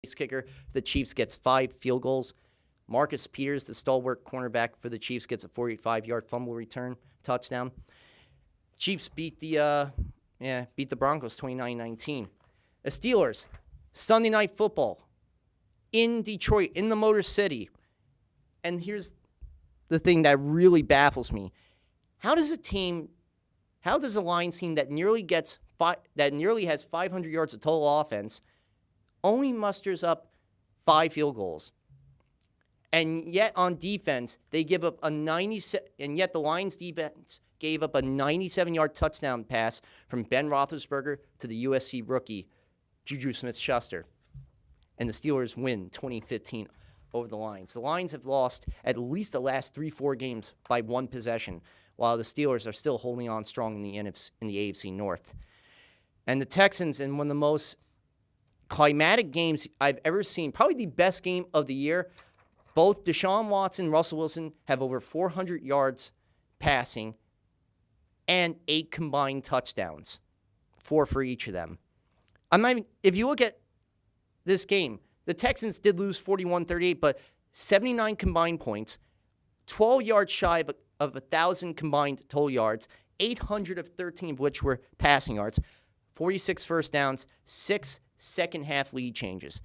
kicker for the Chiefs gets 5 field goals. Marcus Peters, the stalwart cornerback for the Chiefs, gets a 45-yard fumble return touchdown. Chiefs beat the Broncos 29-19. The Steelers, Sunday Night Football in Detroit, in the Motor City. And here's the thing that really baffles me. How does a Lions team that nearly has 500 yards of total offense only musters up 5 field goals? And yet on defense, they give up the Lions defense gave up a 97-yard touchdown pass from Ben Roethlisberger to the USC rookie, Juju Smith-Schuster. And the Steelers win 2015 over the Lions. The Lions have lost at least the last 3-4 games by 1 possession, while the Steelers are still holding on strong in the AFC North. And the Texans, in one of the most climatic games I've ever seen, probably the best game of the year, both Deshaun Watson and Russell Wilson have over 400 yards passing and 8 combined touchdowns, 4 for each of them. If you look at this game, the Texans did lose 41-38, but 79 combined points, 12 yards shy of 1,000 combined total yards, 813 of which were passing yards, 46 first downs, 6 second-half lead changes,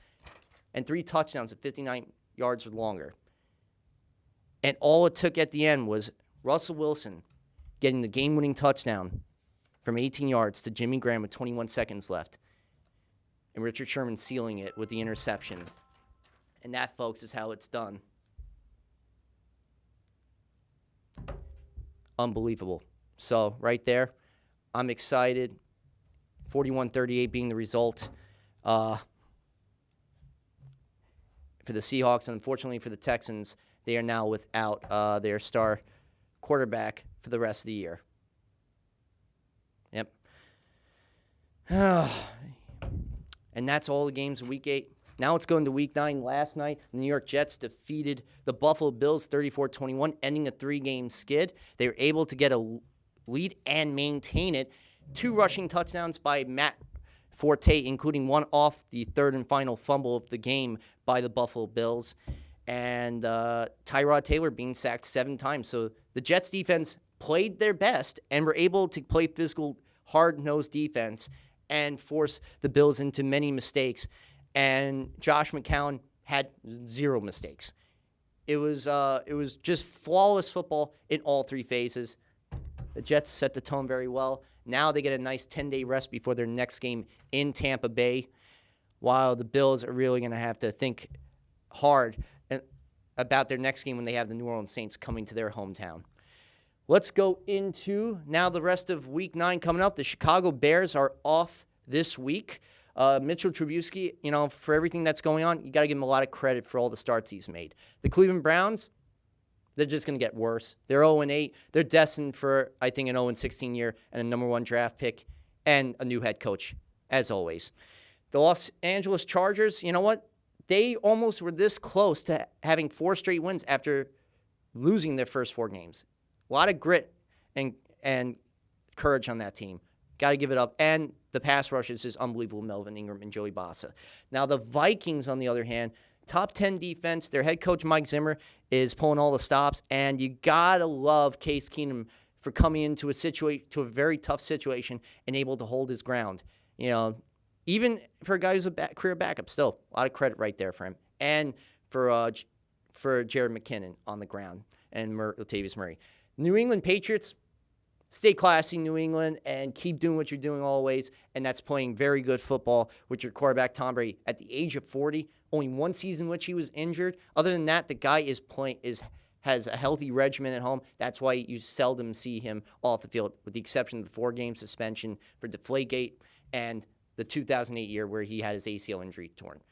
and 3 touchdowns at 59 yards or longer. And all it took at the end was Russell Wilson getting the game-winning touchdown from 18 yards to Jimmy Graham with 21 seconds left, and Richard Sherman sealing it with the interception. And that, folks, is how it's done. Unbelievable. So, right there, I'm excited. 41-38 being the result for the Seahawks. And unfortunately for the Texans, they are now without their star quarterback for the rest of the year. Yep. And that's all the games of Week 8. Now it's going to Week 9. Last night, the New York Jets defeated the Buffalo Bills 34-21, ending a 3-game skid. They were able to get a lead and maintain it. 2 rushing touchdowns by Matt Forte, including one off the third and final fumble of the game by the Buffalo Bills. And Tyrod Taylor being sacked 7 times. So the Jets defense played their best and were able to play physical, hard-nosed defense and force the Bills into many mistakes. And Josh McCown had 0 mistakes. It was just flawless football in all 3 phases. The Jets set the tone very well. Now they get a nice 10-day rest before their next game in Tampa Bay, while the Bills are really going to have to think hard about their next game when they have the New Orleans Saints coming to their hometown. Let's go into now the rest of Week 9 coming up. The Chicago Bears are off this week. Mitchell Trubisky, for everything that's going on, you got to give him a lot of credit for all the starts he's made. The Cleveland Browns, they're just going to get worse. They're 0-8. They're destined for, I think, an 0-16 year and a number 1 draft pick and a new head coach, as always. The Los Angeles Chargers, you know what? They almost were this close to having 4 straight wins after losing their first 4 games. A lot of grit and courage on that team. Got to give it up. And the pass rush is just unbelievable, Melvin Ingram and Joey Bosa. Now, the Vikings, on the other hand, top 10 defense. Their head coach, Mike Zimmer, is pulling all the stops. And you got to love Case Keenum for coming into a very tough situation and able to hold his ground. Even for a guy who's a career backup, still, a lot of credit right there for him. And for Jared McKinnon on the ground and Latavius Murray. New England Patriots, stay classy, New England, and keep doing what you're doing always, and that's playing very good football with your quarterback, Tom Brady. At the age of 40, only 1 season in which he was injured. Other than that, the guy has a healthy regimen at home. That's why you seldom see him off the field, with the exception of the 4-game suspension for Deflategate and the 2008 year where he had his ACL injury torn.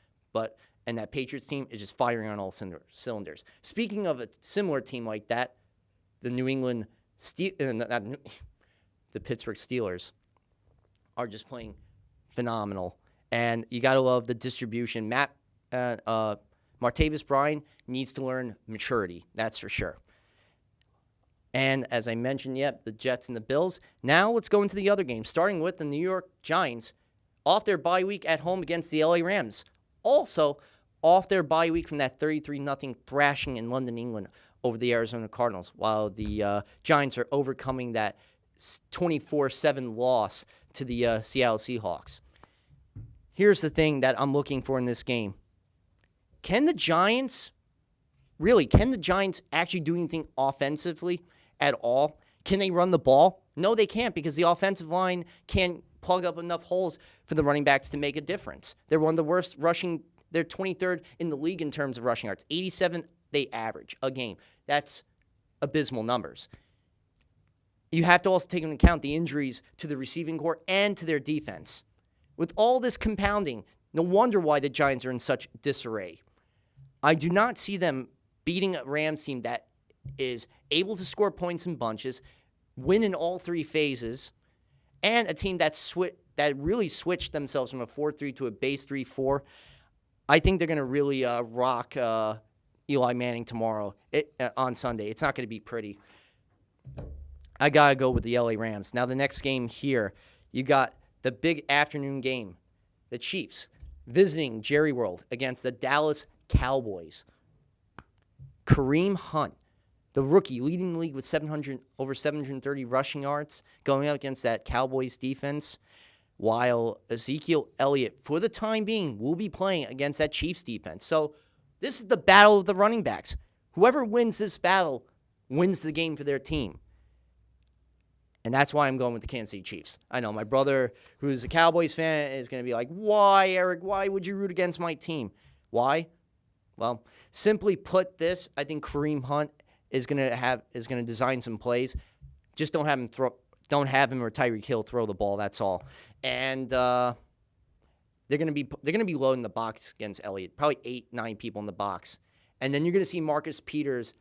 And that Patriots team is just firing on all cylinders. Speaking of a similar team like that, the the Pittsburgh Steelers are just playing phenomenal. And you got to love the distribution. Martavis Bryant needs to learn maturity, that's for sure. And as I mentioned, the Jets and the Bills. Now let's go into the other games, starting with the New York Giants off their bye week at home against the LA Rams. also off their bye week from that 33-0 thrashing in London, England over the Arizona Cardinals, while the Giants are overcoming that 24-7 loss to the Seattle Seahawks. Here's the thing that I'm looking for in this game. Can the Giants actually do anything offensively at all? Can they run the ball? No, they can't, because the offensive line can't plug up enough holes for the running backs to make a difference. They're one of the worst rushing. They're 23rd in the league in terms of rushing yards. 87 they average a game. That's abysmal numbers. You have to also take into account the injuries to the receiving corps and to their defense. With all this compounding, no wonder why the Giants are in such disarray. I do not see them beating a Rams team that is able to score points in bunches, win in all three phases, and a team that really switched themselves from a 4-3 to a base 3-4. I think they're going to really rock Eli Manning tomorrow on Sunday. It's not going to be pretty. I got to go with the LA Rams. Now, the next game here, you got the big afternoon game. The Chiefs visiting Jerry World against the Dallas Cowboys. Kareem Hunt, the rookie, leading the league with over 730 rushing yards, going up against that Cowboys defense, while Ezekiel Elliott, for the time being, will be playing against that Chiefs defense. So this is the battle of the running backs. Whoever wins this battle wins the game for their team. And that's why I'm going with the Kansas City Chiefs. I know my brother, who's a Cowboys fan, is going to be like, why, Eric? Why would you root against my team? Why? Well, simply put this, I think Kareem Hunt is going to design some plays. Just don't have him or Tyreek Hill throw the ball. That's all. And they're going to be loading the box against Elliott. Probably 8-9 people in the box. And then you're going to see Marcus Peters,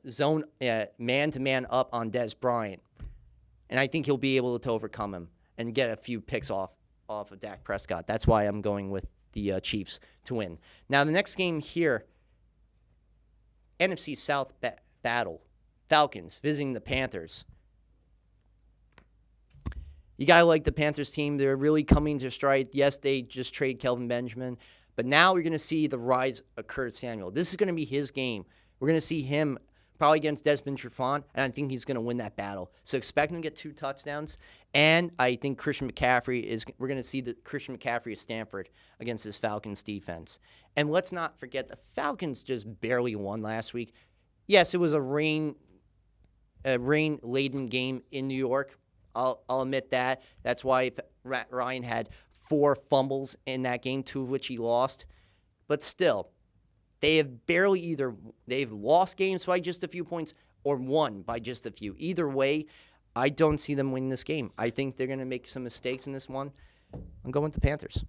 zone man-to-man up on Dez Bryant. And I think he'll be able to overcome him and get a few picks off of Dak Prescott. That's why I'm going with the Chiefs to win. Now, the next game here, NFC South battle. Falcons visiting the Panthers. You got to like the Panthers team. They're really coming to stride. Yes, they just traded Kelvin Benjamin. But now we're going to see the rise of Curtis Samuel. This is going to be his game. We're going to see him probably against Desmond Trufant, and I think he's going to win that battle. So expect him to get 2 touchdowns. And I think we're going to see the Christian McCaffrey of Stanford against this Falcons defense. And let's not forget, the Falcons just barely won last week. Yes, it was a rain-laden game in New York. I'll admit that. That's why Ryan had 4 fumbles in that game, 2 of which he lost. But still, they've lost games by just a few points or won by just a few. Either way, I don't see them winning this game. I think they're going to make some mistakes in this one. I'm going with the Panthers.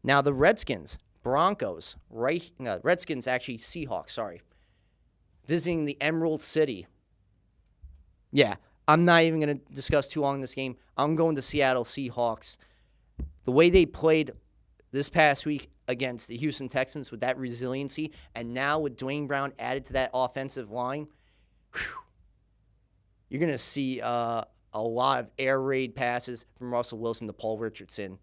Now, the Redskins, Broncos, Seahawks, visiting the Emerald City. Yeah, I'm not even going to discuss too long this game. I'm going to Seattle Seahawks. The way they played this past week against the Houston Texans with that resiliency, and now with Dwayne Brown added to that offensive line, you're going to see a lot of air raid passes from Russell Wilson to Paul Richardson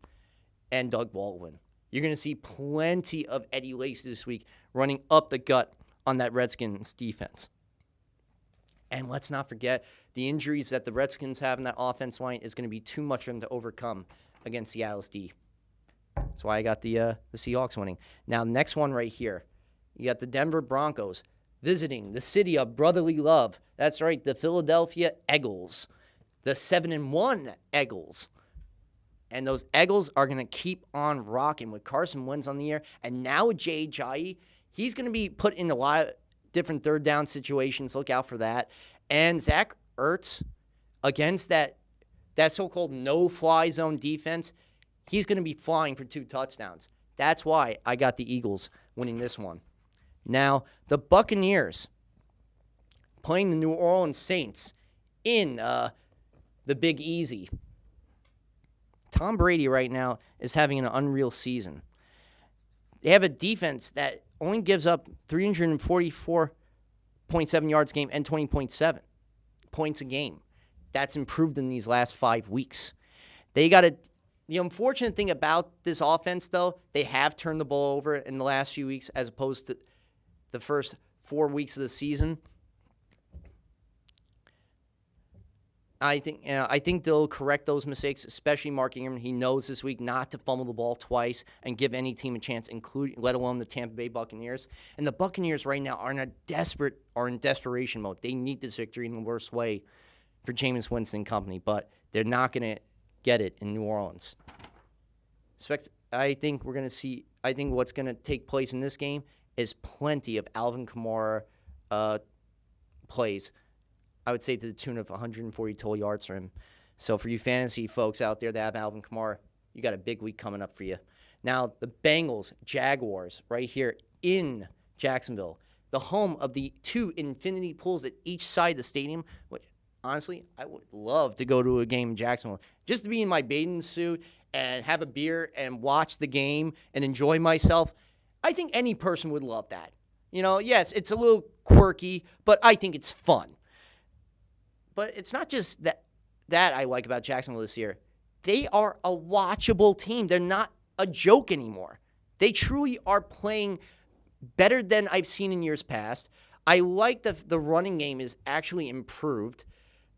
and Doug Baldwin. You're going to see plenty of Eddie Lacy this week running up the gut on that Redskins defense. And let's not forget, the injuries that the Redskins have in that offense line is going to be too much for them to overcome against Seattle's D. That's why I got the Seahawks winning. Now, next one right here. You got the Denver Broncos visiting the city of brotherly love. That's right, the Philadelphia Eagles. The 7-1 Eagles. And those Eagles are going to keep on rocking with Carson Wentz on the air. And now with Jay Ajayi, he's going to be put in a lot of different third down situations. Look out for that. And Zach Ertz, against that so-called no-fly zone defense, he's going to be flying for 2 touchdowns. That's why I got the Eagles winning this one. Now, the Buccaneers playing the New Orleans Saints in the Big Easy. Tom Brady right now is having an unreal season. They have a defense that only gives up 344.7 yards a game and 20.7 points a game. That's improved in these last 5 weeks. They got a The unfortunate thing about this offense, though, they have turned the ball over in the last few weeks as opposed to the first 4 weeks of the season. I think they'll correct those mistakes, especially Mark Ingram. He knows this week not to fumble the ball twice and give any team a chance, including let alone the Tampa Bay Buccaneers. And the Buccaneers right now are in desperation mode. They need this victory in the worst way for Jameis Winston and company, but they're not going to get it in New Orleans. I think what's going to take place in this game is plenty of Alvin Kamara plays. I would say to the tune of 140 total yards for him. So for you fantasy folks out there that have Alvin Kamara, you got a big week coming up for you. Now, the Bengals, Jaguars, right here in Jacksonville, the home of the 2 infinity pools at each side of the stadium, which, honestly, I would love to go to a game in Jacksonville. Just to be in my bathing suit and have a beer and watch the game and enjoy myself. I think any person would love that. Yes, it's a little quirky, but I think it's fun. But it's not just that I like about Jacksonville this year. They are a watchable team. They're not a joke anymore. They truly are playing better than I've seen in years past. I like the running game is actually improved.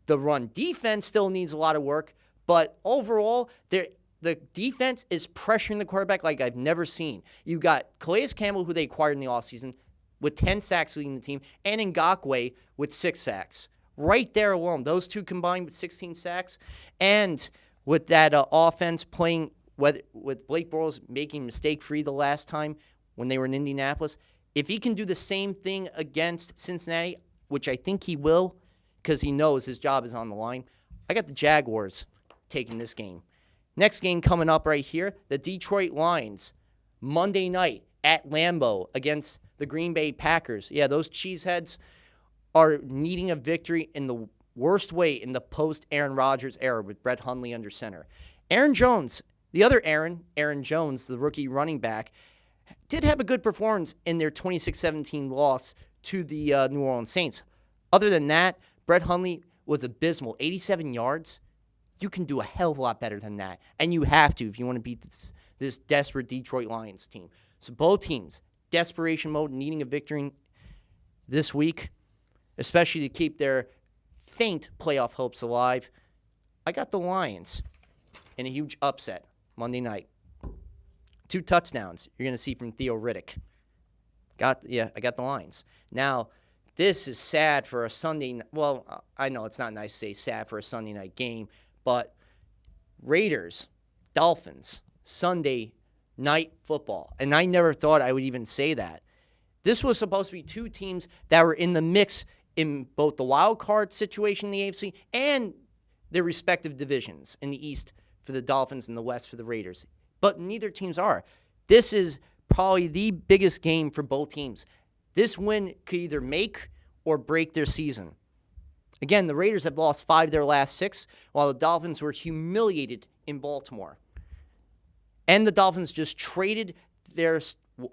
The run defense still needs a lot of work, but overall, the defense is pressuring the quarterback like I've never seen. You got Calais Campbell, who they acquired in the offseason, with 10 sacks leading the team, and Ngakoue with 6 sacks. Right there alone, those two combined with 16 sacks, and with that offense playing with Blake Bortles making mistake-free the last time when they were in Indianapolis, if he can do the same thing against Cincinnati, which I think he will because he knows his job is on the line, I got the Jaguars taking this game. Next game coming up right here, the Detroit Lions, Monday night at Lambeau against the Green Bay Packers. Yeah, those cheeseheads are needing a victory in the worst way in the post-Aaron Rodgers era with Brett Hundley under center. Aaron Jones, the other Aaron Jones, the rookie running back, did have a good performance in their 26-17 loss to the New Orleans Saints. Other than that, Brett Hundley was abysmal. 87 yards. You can do a hell of a lot better than that, and you have to if you want to beat this desperate Detroit Lions team. So both teams, desperation mode, needing a victory this week, especially to keep their faint playoff hopes alive. I got the Lions in a huge upset Monday night. 2 touchdowns you're going to see from Theo Riddick. I got the Lions. Now, this is sad for a Sunday. Well, I know it's not nice to say sad for a Sunday night game, but Raiders, Dolphins, Sunday night football. And I never thought I would even say that. This was supposed to be 2 teams that were in the mix in both the wild card situation in the AFC and their respective divisions in the East for the Dolphins and the West for the Raiders. But neither teams are. This is probably the biggest game for both teams. This win could either make or break their season. Again, the Raiders have lost 5 of their last 6, while the Dolphins were humiliated in Baltimore. And the Dolphins just traded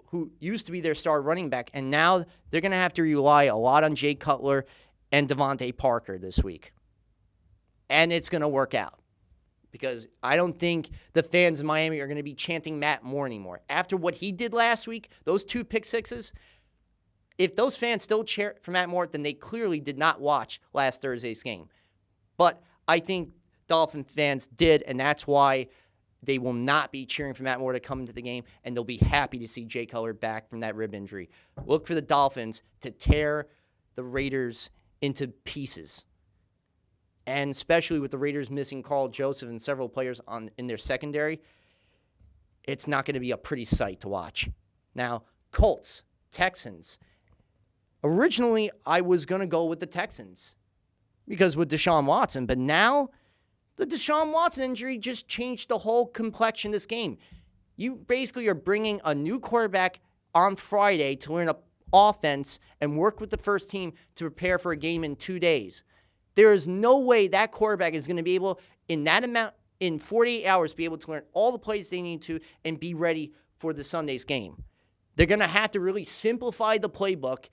who used to be their star running back, and now they're going to have to rely a lot on Jay Cutler and Devontae Parker this week. And it's going to work out because I don't think the fans in Miami are going to be chanting Matt Moore anymore. After what he did last week, those 2 pick sixes, if those fans still cheer for Matt Moore, then they clearly did not watch last Thursday's game. But I think Dolphin fans did, and that's why they will not be cheering for Matt Moore to come into the game, and they'll be happy to see Jay Cutler back from that rib injury. Look for the Dolphins to tear the Raiders into pieces. And especially with the Raiders missing Carl Joseph and several players in their secondary, it's not going to be a pretty sight to watch. Now, Colts, Texans. Originally, I was going to go with the Texans because with Deshaun Watson, but now the Deshaun Watson injury just changed the whole complexion of this game. You basically are bringing a new quarterback on Friday to learn an offense and work with the first team to prepare for a game in 2 days. There is no way that quarterback is going to be able, in that amount, in 48 hours, be able to learn all the plays they need to and be ready for the Sunday's game. They're going to have to really simplify the playbook,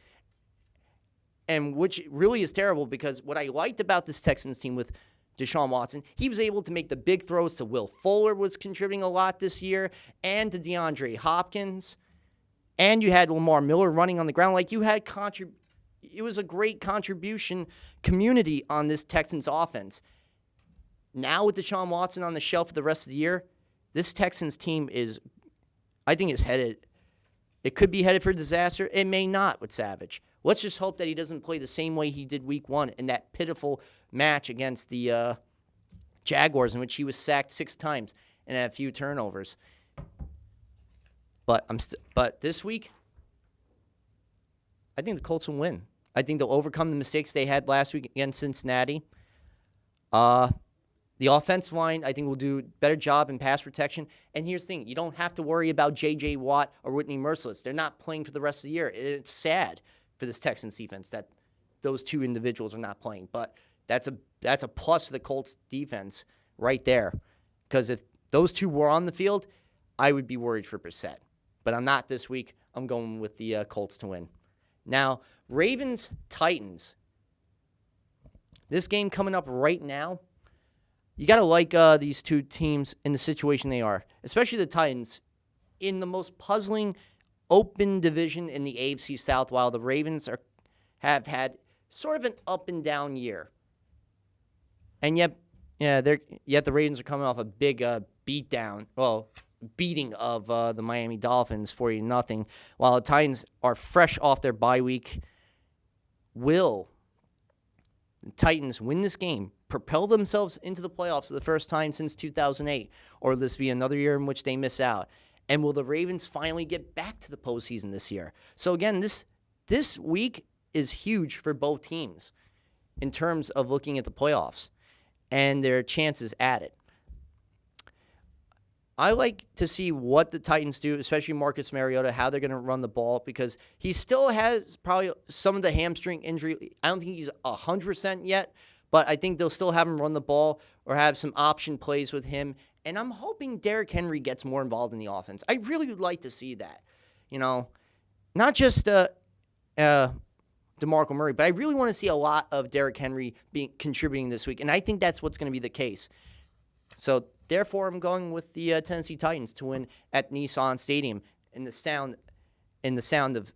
and which really is terrible because what I liked about this Texans team with Deshaun Watson. He was able to make the big throws to Will Fuller, was contributing a lot this year, and to DeAndre Hopkins. And you had Lamar Miller running on the ground. Like, you had it was a great contribution community on this Texans offense. Now with Deshaun Watson on the shelf for the rest of the year, this Texans team I think is headed. It could be headed for disaster. It may not with Savage. Let's just hope that he doesn't play the same way he did week 1 in that pitiful match against the Jaguars, in which he was sacked 6 times and had a few turnovers. But this week, I think the Colts will win. I think they'll overcome the mistakes they had last week against Cincinnati. The offensive line, I think, will do a better job in pass protection. And here's the thing. You don't have to worry about J.J. Watt or Whitney Merciless. They're not playing for the rest of the year. It's sad for this Texans defense that those 2 individuals are not playing. But that's a plus for the Colts defense right there. Because if those 2 were on the field, I would be worried for Brissett. But I'm not this week. I'm going with the Colts to win. Now, Ravens-Titans. This game coming up right now. You got to like these 2 teams in the situation they are, especially the Titans, in the most puzzling open division in the AFC South, while the Ravens have had sort of an up and down year. And yet the Ravens are coming off a big beating of the Miami Dolphins 40-0, while the Titans are fresh off their bye week. Will the Titans win this game, propel themselves into the playoffs for the first time since 2008, or will this be another year in which they miss out? And will the Ravens finally get back to the postseason this year? So again, this week is huge for both teams in terms of looking at the playoffs and their chances at it. I like to see what the Titans do, especially Marcus Mariota, how they're going to run the ball, because he still has probably some of the hamstring injury. I don't think he's 100% yet, but I think they'll still have him run the ball or have some option plays with him. And I'm hoping Derrick Henry gets more involved in the offense. I really would like to see that. Not just DeMarco Murray, but I really want to see a lot of Derrick Henry contributing this week. And I think that's what's going to be the case. So, therefore, I'm going with the Tennessee Titans to win at Nissan Stadium in the sound of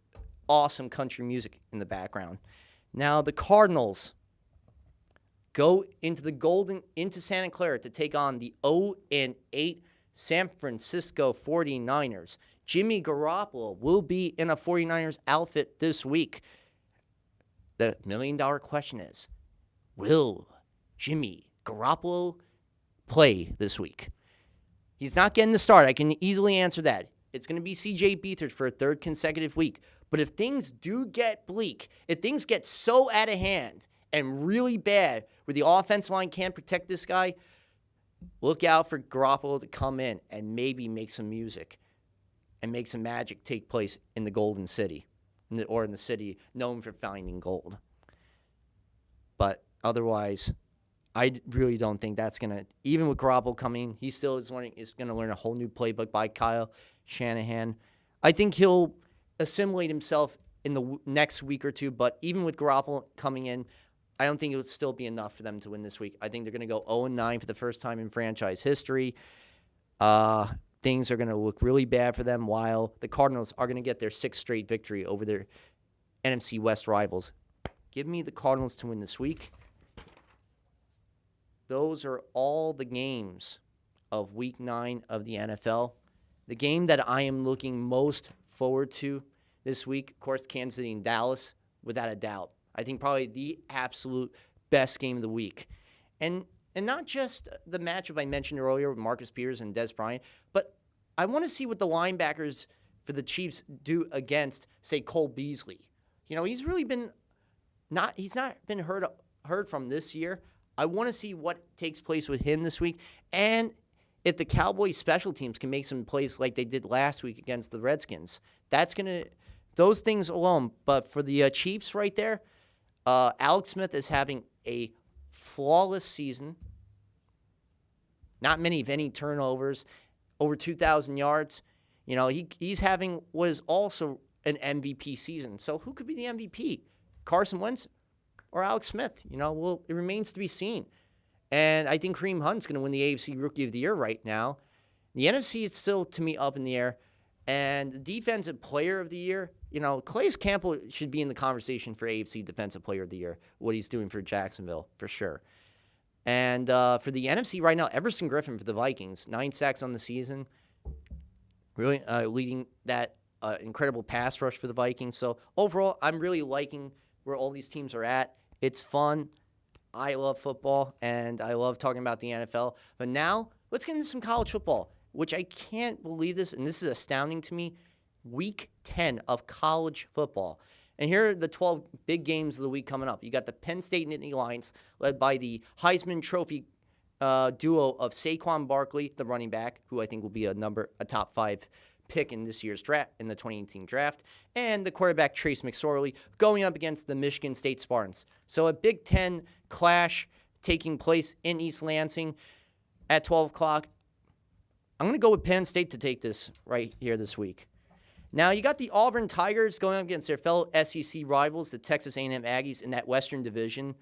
awesome country music in the background. Now, the Cardinals go into Santa Clara to take on the 0-8 San Francisco 49ers. Jimmy Garoppolo will be in a 49ers outfit this week. The million-dollar question is, will Jimmy Garoppolo play this week? He's not getting the start. I can easily answer that. It's going to be C.J. Beathard for a 3rd consecutive week. But if things do get bleak, if things get so out of hand and really bad where the offensive line can't protect this guy, look out for Garoppolo to come in and maybe make some music and make some magic take place in the Golden City, or in the city known for finding gold. But otherwise, I really don't think that's going to, even with Garoppolo coming, he still is going to learn a whole new playbook by Kyle Shanahan. I think he'll assimilate himself in the next week or 2, but even with Garoppolo coming in, I don't think it would still be enough for them to win this week. I think they're going to go 0-9 for the first time in franchise history. Things are going to look really bad for them, while the Cardinals are going to get their 6th straight victory over their NFC West rivals. Give me the Cardinals to win this week. Those are all the games of Week 9 of the NFL. The game that I am looking most forward to this week, of course, Kansas City and Dallas, without a doubt. I think probably the absolute best game of the week. And not just the matchup I mentioned earlier with Marcus Peters and Des Bryant, but I want to see what the linebackers for the Chiefs do against, say, Cole Beasley. He's really been he's not been heard from this year. I want to see what takes place with him this week. And if the Cowboys special teams can make some plays like they did last week against the Redskins, that's going to, those things alone. But for the Chiefs right there, Alex Smith is having a flawless season. Not many, if any, turnovers. Over 2,000 yards. He's having what is also an MVP season. So who could be the MVP? Carson Wentz or Alex Smith? Well, it remains to be seen. And I think Kareem Hunt's going to win the AFC Rookie of the Year right now. The NFC is still, to me, up in the air. And the Defensive Player of the Year, Calais Campbell should be in the conversation for AFC Defensive Player of the Year, what he's doing for Jacksonville, for sure. And for the NFC right now, Everson Griffin for the Vikings, 9 sacks on the season, really leading that incredible pass rush for the Vikings. So overall, I'm really liking where all these teams are at. It's fun. I love football, and I love talking about the NFL. But now, let's get into some college football, which I can't believe this, and this is astounding to me. Week 10 of college football. And here are the 12 big games of the week coming up. You got the Penn State-Nittany Lions, led by the Heisman Trophy duo of Saquon Barkley, the running back, who I think will be a top 5 pick in this year's draft, in the 2018 draft, and the quarterback Trace McSorley going up against the Michigan State Spartans. So a Big Ten clash taking place in East Lansing at 12 o'clock. I'm going to go with Penn State to take this right here this week. Now, you got the Auburn Tigers going up against their fellow SEC rivals, the Texas A&M Aggies, in that Western Division.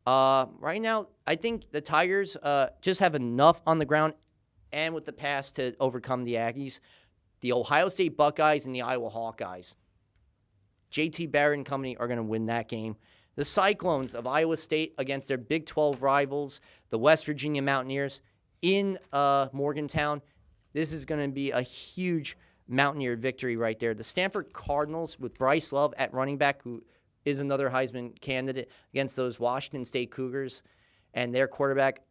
Right now, I think the Tigers just have enough on the ground and with the pass to overcome the Aggies. The Ohio State Buckeyes and the Iowa Hawkeyes. J.T. Barrett and company are going to win that game. The Cyclones of Iowa State against their Big 12 rivals, the West Virginia Mountaineers, in Morgantown. This is going to be a huge Mountaineer victory right there. The Stanford Cardinals with Bryce Love at running back, who is another Heisman candidate, against those Washington State Cougars and their quarterback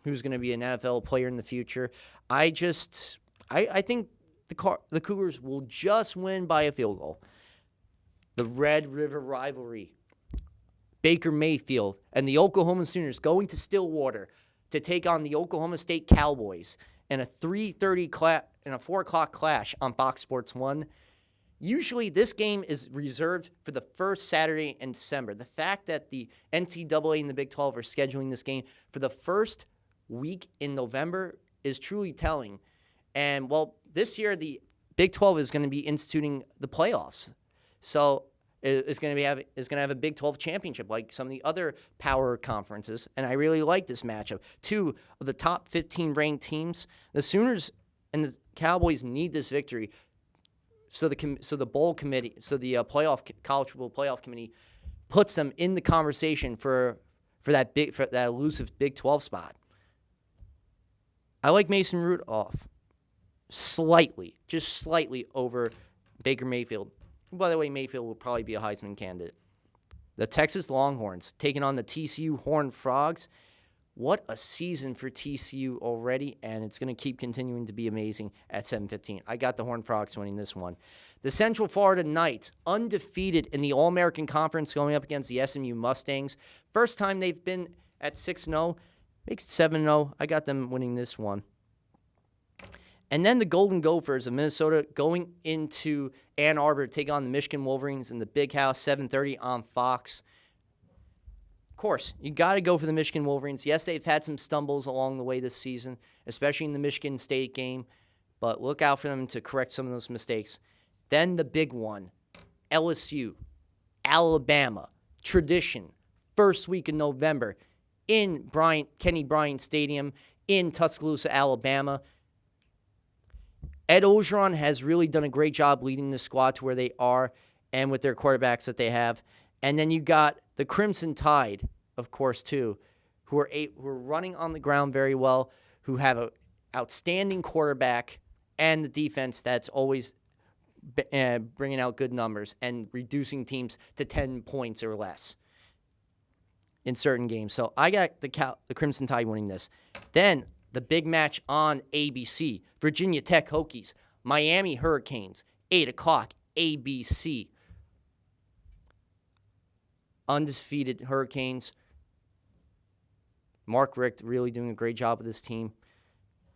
who's going to be an NFL player in the future. I think the Cougars will just win by a field goal. The Red River rivalry. Baker Mayfield and the Oklahoma Sooners going to Stillwater to take on the Oklahoma State Cowboys in a 4 o'clock clash on Fox Sports 1. Usually this game is reserved for the first Saturday in December. The fact that the NCAA and the Big 12 are scheduling this game for the first week in November is truly telling. And, well, this year the Big 12 is going to be instituting the playoffs. So it's going to have a Big 12 championship like some of the other power conferences. And I really like this matchup. 2 of the top 15 ranked teams. The Sooners and the Cowboys need this victory. So the bowl committee, college football playoff committee puts them in the conversation for that elusive Big 12 spot. I like Mason Rudolph. Just slightly over Baker Mayfield. By the way, Mayfield will probably be a Heisman candidate. The Texas Longhorns taking on the TCU Horned Frogs. What a season for TCU already, and it's going to keep continuing to be amazing at 7:15. I got the Horned Frogs winning this one. The Central Florida Knights, undefeated in the All-American Conference, going up against the SMU Mustangs. First time they've been at 6-0, make it 7-0. I got them winning this one. And then the Golden Gophers of Minnesota going into Ann Arbor to take on the Michigan Wolverines in the Big House, 7:30 on Fox. Of course, you got to go for the Michigan Wolverines. Yes, they've had some stumbles along the way this season, especially in the Michigan State game, but look out for them to correct some of those mistakes. Then the big one, LSU, Alabama, tradition, first week in November in Kenny Bryant Stadium in Tuscaloosa, Alabama. Ed Orgeron has really done a great job leading the squad to where they are and with their quarterbacks that they have. And then you got the Crimson Tide, of course, too, who are running on the ground very well, who have an outstanding quarterback and the defense that's always bringing out good numbers and reducing teams to 10 points or less in certain games. So I got the Crimson Tide winning this. Then the big match on ABC, Virginia Tech Hokies, Miami Hurricanes, 8 o'clock, ABC. Undefeated Hurricanes. Mark Richt really doing a great job with this team,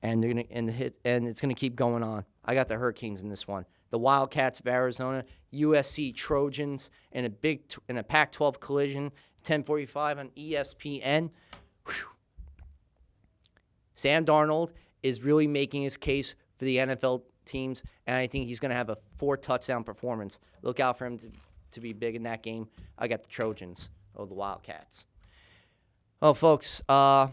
and it's gonna keep going on. I got the Hurricanes in this one. The Wildcats of Arizona, USC Trojans, in a Pac-12 collision, 10:45 on ESPN. Whew. Sam Darnold is really making his case for the NFL teams, and I think he's going to have a 4-touchdown performance. Look out for him to be big in that game. I got the Trojans, the Wildcats. Well, folks, for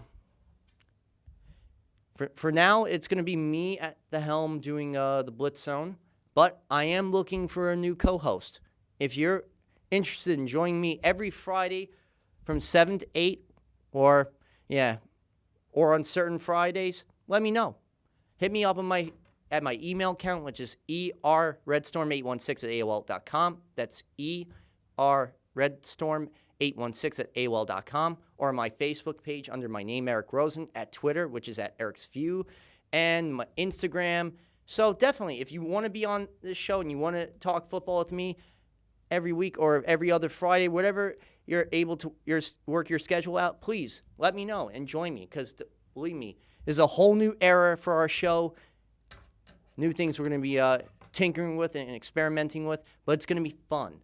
now, it's going to be me at the helm doing the Blitz Zone, but I am looking for a new co-host. If you're interested in joining me every Friday from 7 to 8, or on certain Fridays, let me know. Hit me up on my email account, which is erredstorm816@aol.com. That's erredstorm816@aol.com, or my Facebook page under my name, Eric Rosen, at Twitter, which is at Eric's View, and my Instagram. So definitely, if you want to be on this show and you want to talk football with me every week or every other Friday, whatever you're able to work your schedule out, please let me know and join me, because believe me, this is a whole new era for our show. New things we're going to be tinkering with and experimenting with, but it's going to be fun.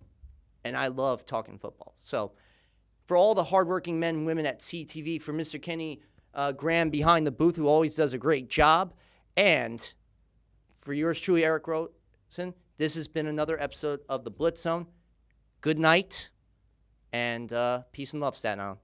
And I love talking football. So for all the hardworking men and women at CTV, for Mr. Kenny Graham behind the booth, who always does a great job, and for yours truly, Eric Rosen, this has been another episode of the Blitz Zone. Good night, and peace and love, Staten Island.